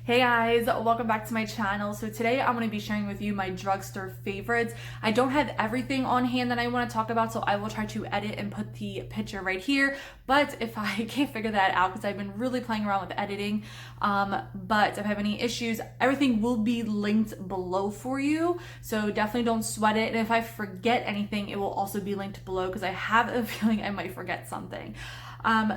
Hey guys, welcome back to my channel. So today I'm going to be sharing with you my drugstore favorites. I don't have everything on hand that I want to talk about, so I will try to edit and put the picture right here. But if I can't figure that out, because I've been really playing around with editing, but if I have any issues, everything will be linked below for you. So definitely don't sweat it. And if I forget anything, it will also be linked below because I have a feeling I might forget something.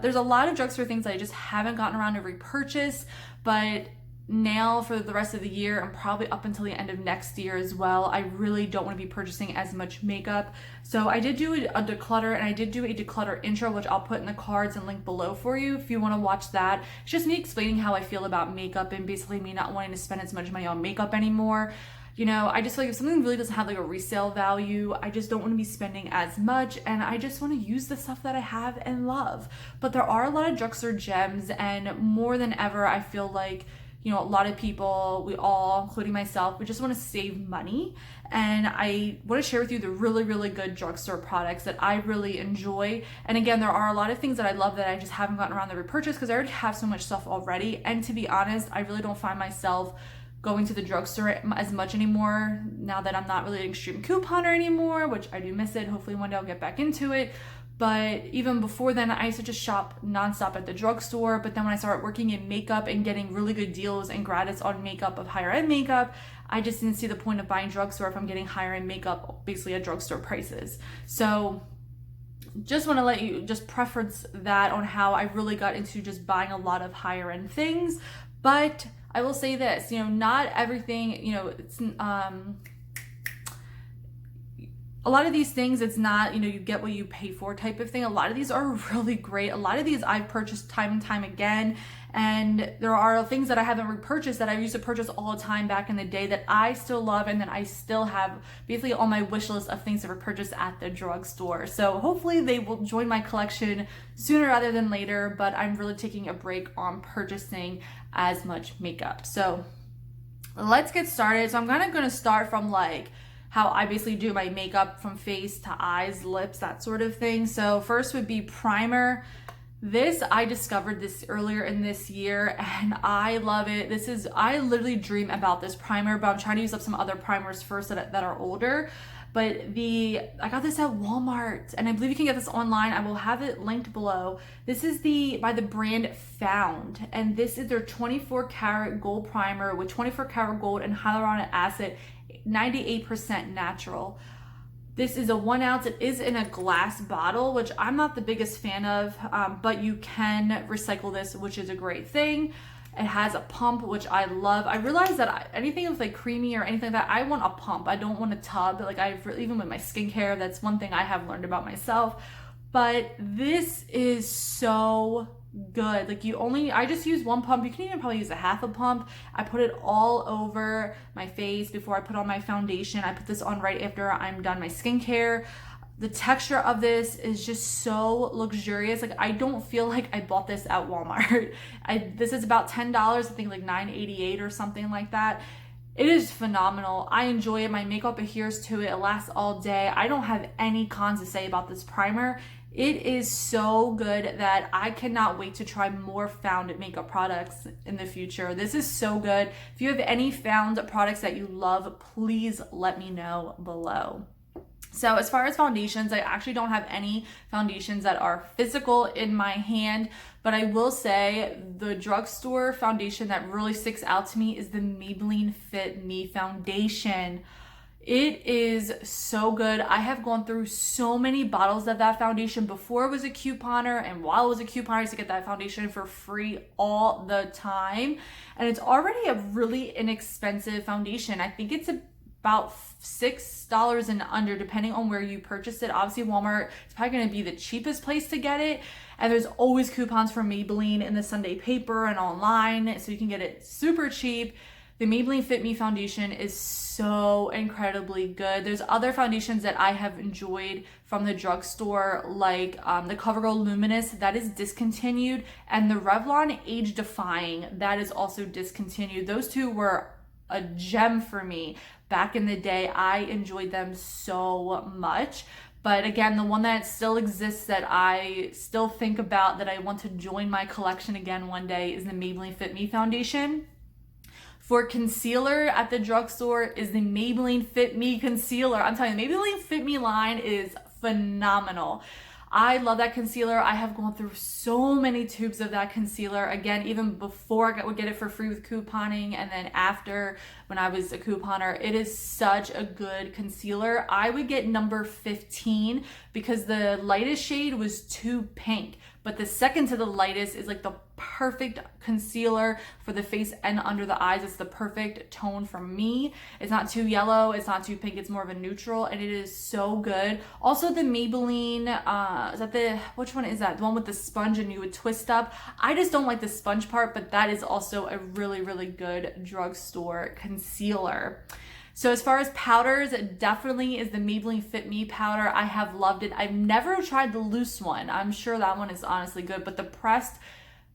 There's a lot of drugstore things that I just haven't gotten around to repurchase, but now for the rest of the year and probably up until the end of next year as well, I really don't want to be purchasing as much makeup. So I did do a declutter, and I did do a declutter intro, which I'll put in the cards and link below for you if you want to watch that. It's just me explaining how I feel about makeup and basically me not wanting to spend as much money on makeup anymore. You know, I just feel like if something really doesn't have like a resale value, I just don't want to be spending as much, and I just want to use the stuff that I have and love. But there are a lot of drugstore gems, and more than ever, I feel like, you know, a lot of people, we all, including myself, we just want to save money. And I want to share with you the really, really good drugstore products that I really enjoy. And again, there are a lot of things that I love that I just haven't gotten around to repurchase because I already have so much stuff already. And to be honest, I really don't find myself going to the drugstore as much anymore now that I'm not really an extreme couponer anymore, which I do miss it. Hopefully one day I'll get back into it. But even before then, I used to just shop nonstop at the drugstore. But then when I started working in makeup and getting really good deals and gratis on makeup of higher end makeup, I just didn't see the point of buying drugstore if I'm getting higher end makeup basically at drugstore prices. So just want to let you just preference that on how I really got into just buying a lot of higher end things. But I will say this, you know, not everything, you know, it's a lot of these things, it's not, you know, you get what you pay for type of thing. A lot of these are really great. A lot of these I've purchased time and time again. And there are things that I haven't repurchased that I used to purchase all the time back in the day that I still love and that I still have basically on my wish list of things to repurchase at the drugstore. So hopefully they will join my collection sooner rather than later, but I'm really taking a break on purchasing as much makeup. So let's get started. So I'm kind of going to start from like how I basically do my makeup from face to eyes, lips, that sort of thing. So first would be primer. This, I discovered this earlier in this year and I love it. I literally dream about this primer, but I'm trying to use up some other primers first that are older. But I got this at Walmart and I believe you can get this online. I will have it linked below. This is by the brand Found, and this is their 24 karat gold primer with 24 karat gold and hyaluronic acid, 98% natural. This is a 1 ounce. It is in a glass bottle, which I'm not the biggest fan of, but you can recycle this, which is a great thing. It has a pump, which I love. I realized that anything that's like creamy or anything like that, I want a pump. I don't want a tub. Like even with my skincare, that's one thing I have learned about myself. But this is so good. Like I just use one pump. You can even probably use a half a pump. I put it all over my face before I put on my foundation. I put this on right after I'm done my skincare. The texture of this is just so luxurious. Like I don't feel like I bought this at Walmart. This is about $10. I think like $9.88 or something like that. It is phenomenal. I enjoy it. My makeup adheres to it. It lasts all day. I don't have any cons to say about this primer. It is so good that I cannot wait to try more Found makeup products in the future. This is so good. If you have any Found products that you love, please let me know below. So as far as foundations, I actually don't have any foundations that are physical in my hand, but I will say the drugstore foundation that really sticks out to me is the Maybelline Fit Me Foundation. It is so good. I have gone through so many bottles of that foundation before it was a couponer, and while it was a couponer, I used to get that foundation for free all the time. And it's already a really inexpensive foundation. I think it's about $6 and under, depending on where you purchase it. Obviously, Walmart is probably going to be the cheapest place to get it. And there's always coupons for Maybelline in the Sunday paper and online, so you can get it super cheap. The Maybelline Fit Me Foundation is so incredibly good. There's other foundations that I have enjoyed from the drugstore, like the CoverGirl Luminous, that is discontinued, and the Revlon Age Defying, that is also discontinued. Those two were a gem for me back in the day. I enjoyed them so much. But again, the one that still exists that I still think about, that I want to join my collection again one day, is the Maybelline Fit Me Foundation. For concealer at the drugstore is the Maybelline Fit Me concealer. I'm telling you, Maybelline Fit Me line is phenomenal. I love that concealer. I have gone through so many tubes of that concealer. Again, even before I would get it for free with couponing, and then after when I was a couponer, it is such a good concealer. I would get number 15 because the lightest shade was too pink, but the second to the lightest is like the perfect concealer for the face and under the eyes. It's the perfect tone for me. It's not too yellow, it's not too pink, it's more of a neutral, and it is so good. Also the Maybelline, is that the, which one is that? The one with the sponge and you would twist up. I just don't like the sponge part, but that is also a really, really good drugstore concealer. So as far as powders, it definitely is the Maybelline Fit Me powder. I have loved it. I've never tried the loose one. I'm sure that one is honestly good, but the pressed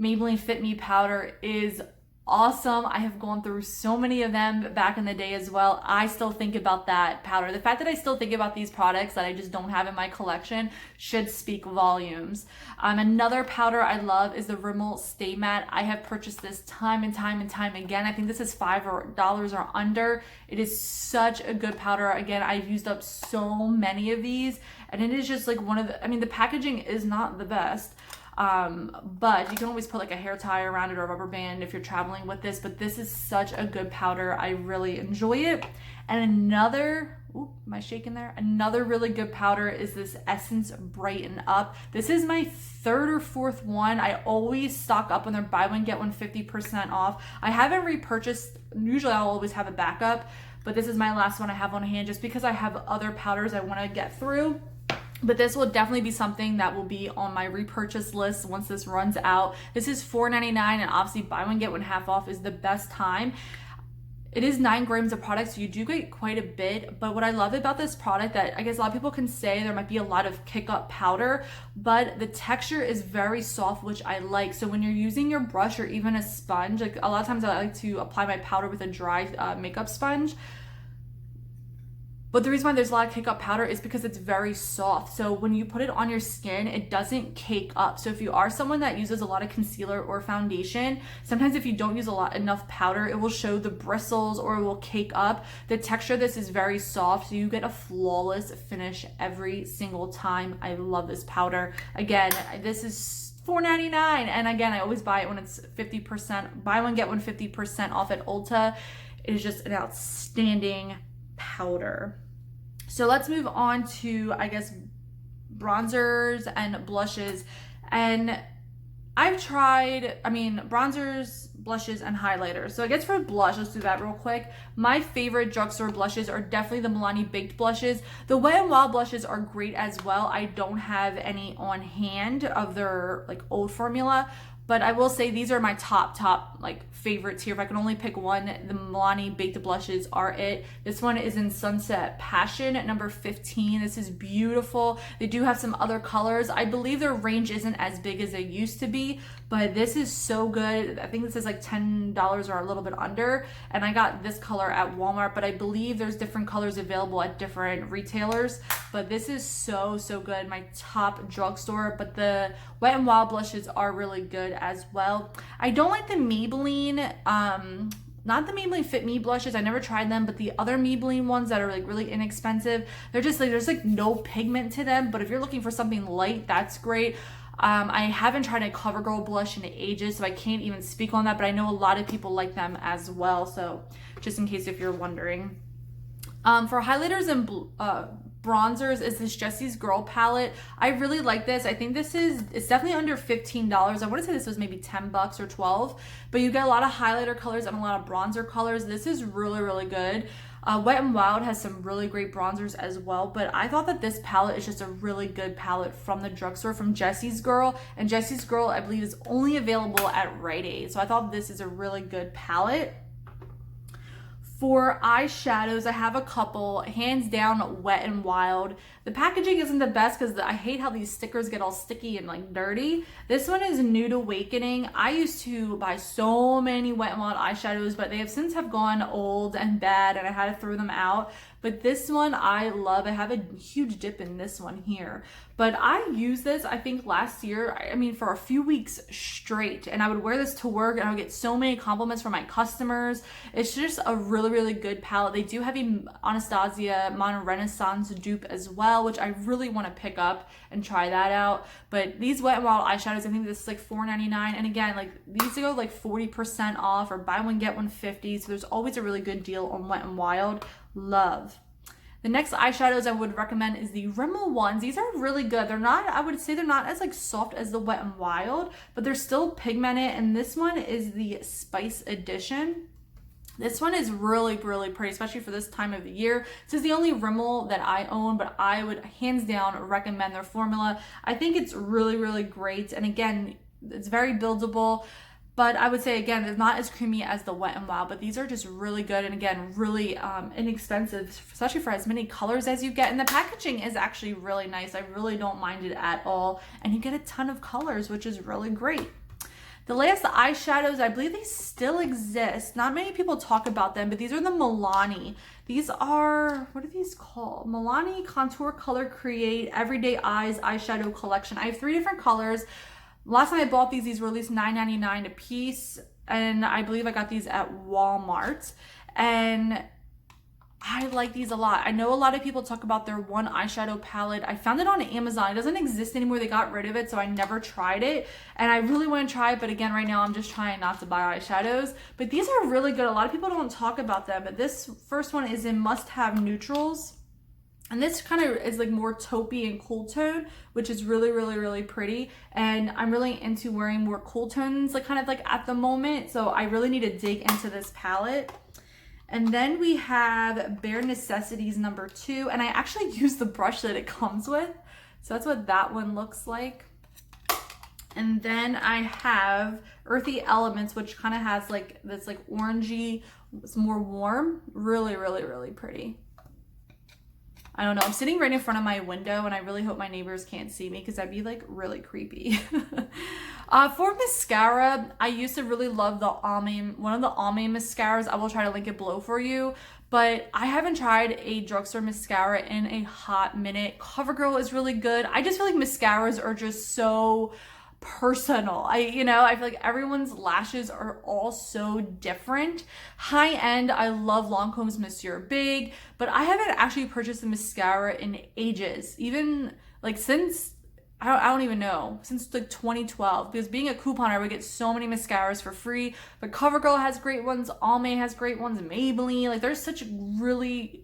Maybelline Fit Me powder is awesome. I have gone through so many of them back in the day as well. I still think about that powder. The fact that I still think about these products that I just don't have in my collection should speak volumes. Another powder I love is the Rimmel Stay Matte. I have purchased this time and time and time again. I think this is $5 or under. It is such a good powder. Again, I've used up so many of these, and it is just like one of the, I mean, the packaging is not the best. But you can always put like a hair tie around it or a rubber band if you're traveling with this, but this is such a good powder. I really enjoy it. And another, ooh, am I shaking there? Another really good powder is this Essence Brighten Up. This is my third or fourth one. I always stock up when they're buy one, get one 50% off. I haven't repurchased, usually I'll always have a backup, but this is my last one I have on hand just because I have other powders I want to get through. But this will definitely be something that will be on my repurchase list once this runs out. This is $4.99, and obviously buy one, get one half off is the best time. It is 9 grams of product, so you do get quite a bit. But what I love about this product that I guess a lot of people can say there might be a lot of kick up powder, but the texture is very soft, which I like. So when you're using your brush or even a sponge, like a lot of times I like to apply my powder with a dry makeup sponge. But the reason why there's a lot of kick up powder is because it's very soft. So when you put it on your skin, it doesn't cake up. So if you are someone that uses a lot of concealer or foundation, sometimes if you don't use enough powder, it will show the bristles or it will cake up. The texture of this is very soft, so you get a flawless finish every single time. I love this powder. Again, this is $4.99, and again, I always buy it when it's 50%, buy one, get one 50% off at Ulta. It is just an outstanding powder. So let's move on to, I guess, bronzers and blushes. And I've tried, bronzers, blushes, and highlighters. So I guess for blush, let's do that real quick. My favorite drugstore blushes are definitely the Milani Baked blushes. The Wet n Wild blushes are great as well. I don't have any on hand of their like old formula, but I will say these are my top like favorites here. If I can only pick one, the Milani Baked blushes are it. This one is in Sunset Passion at number 15. This is beautiful. They do have some other colors. I believe their range isn't as big as it used to be, but this is so good. I think this is like $10 or a little bit under, and I got this color at Walmart, but I believe there's different colors available at different retailers. But this is so good. My top drugstore, but the Wet n Wild blushes are really good as well. I don't like the Maybelline, not the Maybelline Fit Me blushes. I never tried them, but the other Maybelline ones that are like really inexpensive, they're just like, there's like no pigment to them. But if you're looking for something light, that's great. I haven't tried a CoverGirl blush in ages, so I can't even speak on that, but I know a lot of people like them as well. So just in case if you're wondering. For highlighters and bronzers is this Jessie's Girl palette. I really like this. I think it's definitely under $15. I want to say this was maybe 10 bucks or 12, but you get a lot of highlighter colors and a lot of bronzer colors. This is really good. Wet n Wild has some really great bronzers as well, but I thought that this palette is just a really good palette from the drugstore, from Jessie's Girl, and Jessie's Girl I believe is only available at Rite Aid, so I thought this is a really good palette. For eyeshadows, I have a couple. Hands down, Wet n Wild. The packaging isn't the best because I hate how these stickers get all sticky and like dirty. This one is Nude Awakening. I used to buy so many Wet n Wild eyeshadows, but they have since gone old and bad, and I had to throw them out. But this one I love. I have a huge dip in this one here. But I used this, I think last year, I mean, for a few weeks straight, and I would wear this to work and I would get so many compliments from my customers. It's just a really, really good palette. They do have a Anastasia Mon Renaissance dupe as well, which I really want to pick up and try that out. But these Wet n Wild eyeshadows, I think this is like $4.99. And again, like these go like 40% off or buy one, get one 50. So there's always a really good deal on Wet n Wild. Love. The next eyeshadows I would recommend is the Rimmel ones. These are really good. They're not, I would say they're not as like soft as the Wet n Wild, but they're still pigmented. And this one is the Spice Edition. This one is really, really pretty, especially for this time of the year. This is the only Rimmel that I own, but I would hands down recommend their formula. I think it's really, really great. And again, it's very buildable. But I would say, again, it's not as creamy as the Wet n Wild, but these are just really good. And again, really inexpensive, especially for as many colors as you get. And the packaging is actually really nice. I really don't mind it at all. And you get a ton of colors, which is really great. The last eyeshadows, I believe they still exist. Not many people talk about them, but these are the Milani. These are, what are these called? Milani Contour Color Create Everyday Eyes Eyeshadow Collection. I have 3 different colors. Last time I bought these were at least $9.99 a piece, and I believe I got these at Walmart, and I like these a lot. I know a lot of people talk about their one eyeshadow palette. I found it on Amazon. It doesn't exist anymore. They got rid of it, so I never tried it, and I really want to try it, but again, right now I'm just trying not to buy eyeshadows. But these are really good. A lot of people don't talk about them, but this first one is in Must Have Neutrals. And this kind of is like more taupey and cool tone, which is really, really, really pretty. And I'm really into wearing more cool tones, like kind of like at the moment. So I really need to dig into this palette. And then we have Bare Necessities number 2. And I actually use the brush that it comes with. So that's what that one looks like. And then I have Earthy Elements, which kind of has like this like orangey, it's more warm. Really, really, really pretty. I don't know. I'm sitting right in front of my window and I really hope my neighbors can't see me because that'd be like really creepy. For mascara, I used to really love the one of the Almay mascaras. I will try to link it below for you. But I haven't tried a drugstore mascara in a hot minute. CoverGirl is really good. I just feel like mascaras are just so personal. I feel like everyone's lashes are all so different. High end, I love Lancome's Monsieur Big, but I haven't actually purchased a mascara in ages. Even like since I don't even know, since like 2012, because being a couponer, I would get so many mascaras for free. But CoverGirl has great ones, Almay has great ones, Maybelline, like there are such really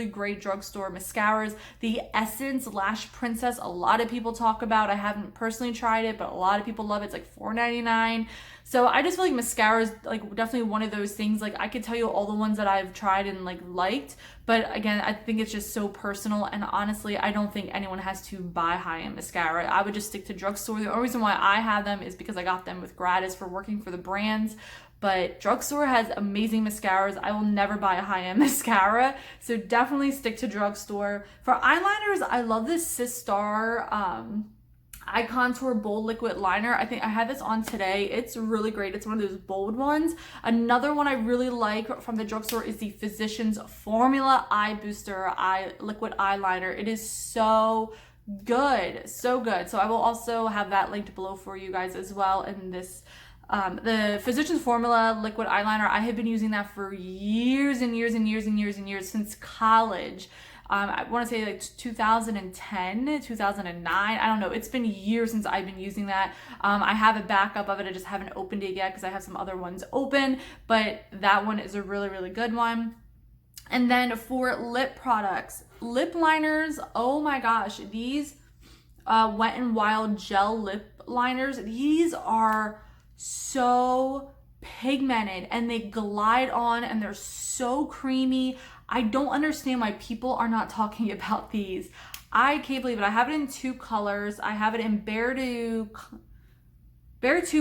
great drugstore mascaras. The Essence Lash Princess, a lot of people talk about. I haven't personally tried it, but a lot of people love it. It's like $4.99. So I just feel like mascara is like definitely one of those things. Like I could tell you all the ones that I've tried and like liked, but again, I think it's just so personal. And honestly, I don't think anyone has to buy high-end mascara. I would just stick to drugstore. The only reason why I have them is because I got them with gratis for working for the brands. But drugstore has amazing mascaras. I will never buy a high-end mascara, so definitely stick to drugstore. For eyeliners, I love this Sistar Eye Contour Bold Liquid Liner. I think I had this on today. It's really great. It's one of those bold ones. Another one I really like from the drugstore is the Physicians Formula Eye Booster Liquid Eyeliner. It is so good. So good. So I will also have that linked below for you guys as well in this. The Physicians Formula Liquid Eyeliner, I have been using that for years and years and years and years and years since college. I want to say like 2010, 2009. I don't know. It's been years since I've been using that. I have a backup of it. I just haven't opened it yet because I have some other ones open. But that one is a really, really good one. And then for lip products, lip liners. Oh my gosh. These Wet n Wild gel lip liners. These are so pigmented and they glide on and they're so creamy. I don't understand why people are not talking about these. I can't believe it. I have it in 2 colors. I have it in Bare to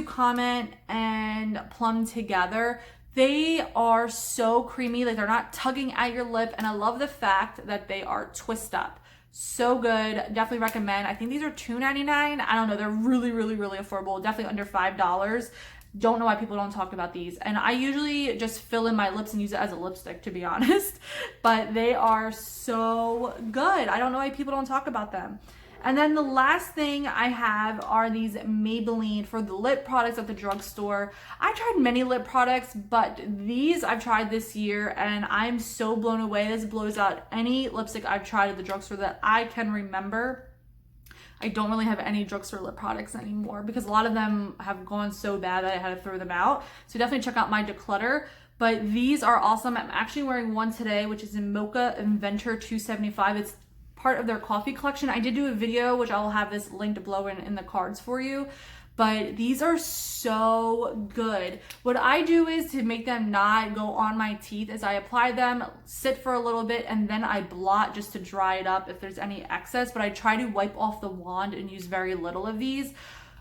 Comment and Plum Together. They are so creamy. Like they're not tugging at your lip. And I love the fact that they are twist up. So good. Definitely recommend. I think these are $2.99. I don't know. They're really, really, really affordable. Definitely under $5. Don't know why people don't talk about these. And I usually just fill in my lips and use it as a lipstick, to be honest. But they are so good. I don't know why people don't talk about them. And then the last thing I have are these Maybelline for the lip products at the drugstore. I tried many lip products, but these I've tried this year and I'm so blown away. This blows out any lipstick I've tried at the drugstore that I can remember. I don't really have any drugstore lip products anymore because a lot of them have gone so bad that I had to throw them out. So definitely check out my Declutter. But these are awesome. I'm actually wearing one today, which is in Mocha Inventor 275. It's part of their coffee collection. I did do a video, which I will have this linked below in the cards for you. But these are so good. What I do is to make them not go on my teeth is I apply them, sit for a little bit, and then I blot just to dry it up if there's any excess. But I try to wipe off the wand and use very little of these.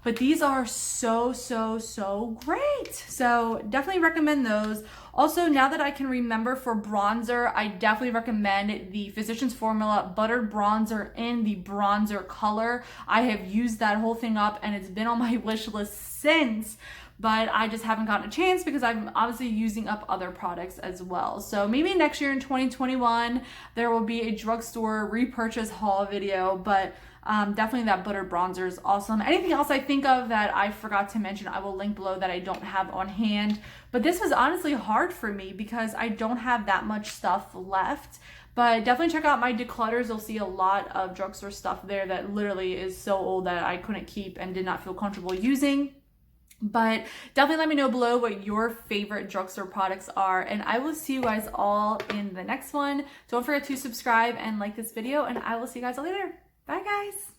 But these are so, so, so great. So definitely recommend those. Also, now that I can remember for bronzer, I definitely recommend the Physicians Formula Buttered Bronzer in the bronzer color. I have used that whole thing up and it's been on my wish list since, but I just haven't gotten a chance because I'm obviously using up other products as well. So maybe next year in 2021, there will be a drugstore repurchase haul video, but definitely that buttered bronzer is awesome. Anything else I think of that I forgot to mention, I will link below that I don't have on hand. But this was honestly hard for me because I don't have that much stuff left. But definitely check out my declutters. You'll see a lot of drugstore stuff there that literally is so old that I couldn't keep and did not feel comfortable using. But definitely let me know below what your favorite drugstore products are, and I will see you guys all in the next one. Don't forget to subscribe and like this video, and I will see you guys all later. Bye guys.